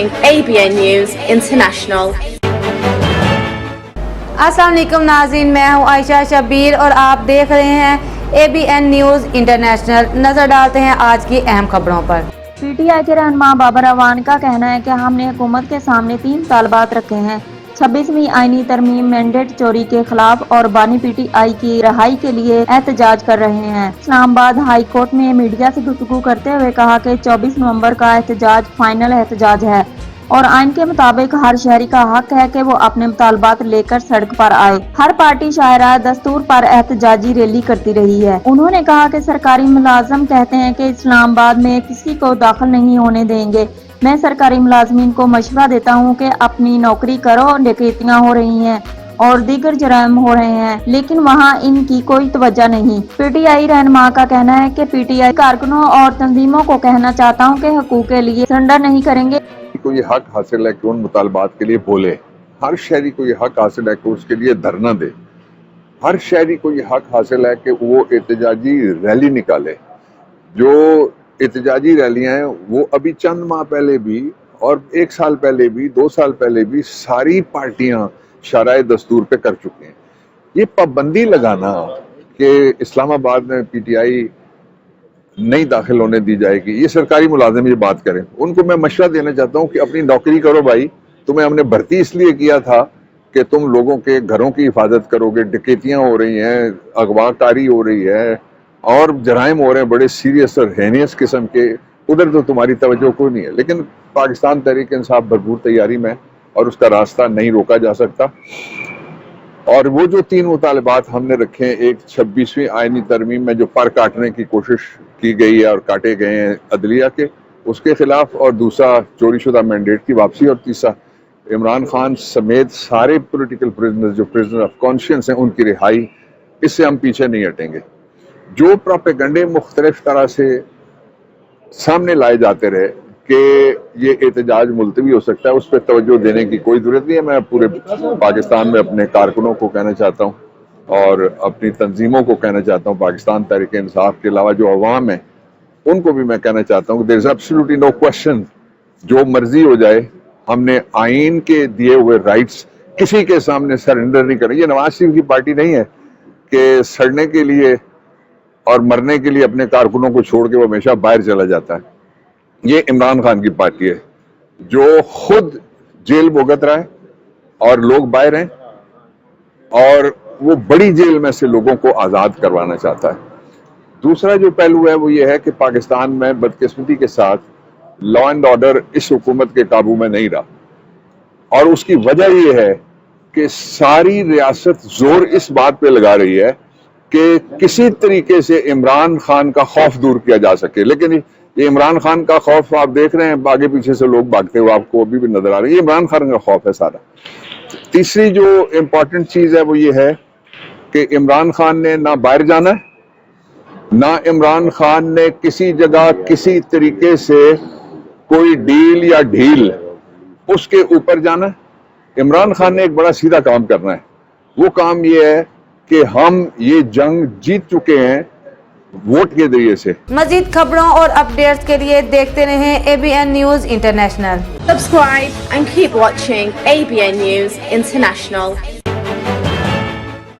ABN News International. अस्सलाम वालेकुम नाज़रीन, मैं हूँ आयशा शबीर और आप देख रहे हैं ABN न्यूज़ इंटरनेशनल। नज़र डालते हैं आज की अहम खबरों पर। PTI के रहनुमा बाबर अवान का कहना है कि हमने हुकूमत के सामने 3 तालबात रखे हैं। 26वीं आईनी तरमीम मैंडेट चोरी के खिलाफ और बानी PTI की रहाई के लिए एहतजाज कर रहे हैं। इस्लामाबाद हाई कोर्ट में मीडिया से गुफ्तगू करते हुए कहा कि 24 नवंबर का एहतजाज फाइनल एहतजाज है और आइन के मुताबिक हर शहरी का हक है कि वो अपने मुतालबात लेकर सड़क पर आए। हर पार्टी शायरा दस्तूर पर एहतजाजी रैली करती रही है। उन्होंने कहा कि सरकारी मुलाजम कहते हैं कि इस्लामाबाद में किसी को दाखिल नहीं होने देंगे। मैं सरकारी मुलाजमीन को मशवरा देता हूँ कि अपनी नौकरी करो, डकैतियाँ हो रही हैं और दीगर जराइम हो रहे हैं, लेकिन वहाँ इनकी कोई तवज्जो नहीं। PTI रहनुमा का कहना है कि PTI कारकुनों और तंजीमों को कहना चाहता हूँ कि हकूक के लिए सरेंडर नहीं करेंगे। को ये हक हासिल है कि उन मुतालबात के लिए बोले। हर शहरी को ये हक हासिल है कि उसके लिए धरना दे। हर शहरी को ये हक हासिल है कि वो एहतजाजी रैली निकाले। जो एहतजाजी रैलियां हैं वो अभी चंद माह पहले भी और 1 साल पहले भी 2 साल पहले भी सारी पार्टियां शराए दस्तूर पे कर चुकी हैं। ये पाबंदी लगाना कि इस्लामाबाद में PTI नहीं दाखिल होने दी जाएगी, ये सरकारी मुलाजिम ये बात करें। उनको मैं मशवरा देना चाहता हूँ कि अपनी नौकरी करो भाई। तुम्हें हमने भर्ती इसलिए किया था कि तुम लोगों के घरों की हिफाजत करोगे। डकैतियाँ हो रही हैं, अगवाकारी हो रही है और जराइम हो रहे हैं बड़े सीरियस और हेनियस किस्म के। उधर तो तुम्हारी तवज्जो कोई नहीं है। लेकिन पाकिस्तान तहरीक इंसाफ भरपूर तैयारी में और उसका रास्ता नहीं रोका जा सकता। और वो जो 3 मुतालबात हमने रखे हैं, एक 26वीं आईनी तरमीम में जो पर काटने की कोशिश की गई है और काटे गए हैं अदलिया के, उसके खिलाफ, और दूसरा चोरी शुदा मैंडेट की वापसी, और तीसरा इमरान खान समेत सारे पॉलिटिकल प्रिजनर्स जो प्रिजनर ऑफ कॉन्शियंस हैं उनकी रिहाई। इससे हम पीछे नहीं हटेंगे। जो प्रोपेगेंडे मुख्तलिफ तरह से सामने लाए जाते रहे कि ये एहतजाज मुलतवी हो सकता है, उस पर तवज्जो देने की कोई जरूरत नहीं है। मैं पूरे पाकिस्तान में अपने कारकुनों को कहना चाहता हूँ और अपनी तंजीमों को कहना चाहता हूँ, पाकिस्तान तहरीक इंसाफ के अलावा जो अवाम है उनको भी मैं कहना चाहता हूँ, there is absolutely no question, जो मर्जी हो जाए, हमने आइन के दिए हुए राइट्स किसी के सामने सरेंडर नहीं करें। ये नवाज शरीफ की पार्टी नहीं है कि सड़ने के लिए और मरने के लिए अपने कारकुनों को छोड़ के वो हमेशा बाहर चला जाता है। ये इमरान खान की पार्टी है जो खुद जेल भुगत रहा है और लोग बाहर हैं, और वो बड़ी जेल में से लोगों को आज़ाद करवाना चाहता है। दूसरा जो पहलू है वो ये है कि पाकिस्तान में बदकिस्मती के साथ लॉ एंड ऑर्डर इस हुकूमत के काबू में नहीं रहा, और उसकी वजह ये है कि सारी रियासत जोर इस बात पे लगा रही है कि किसी तरीके से इमरान खान का खौफ दूर किया जा सके। लेकिन ये इमरान खान का खौफ आप देख रहे हैं, आगे पीछे से लोग भागते हुए आपको अभी भी नजर आ रहे हैं। ये इमरान खान का खौफ है सारा। तीसरी जो इम्पोर्टेंट चीज है वो ये है कि इमरान खान ने ना बाहर जाना है, ना इमरान खान ने किसी जगह किसी तरीके से कोई डील या ढील उसके ऊपर जाना है। इमरान खान ने एक बड़ा सीधा काम करना है। वो काम ये है कि हम ये जंग जीत चुके हैं वोट के जरिए से। मजीद खबरों और अपडेट्स के लिए देखते रहें ABN news international. Subscribe and keep watching ABN News International.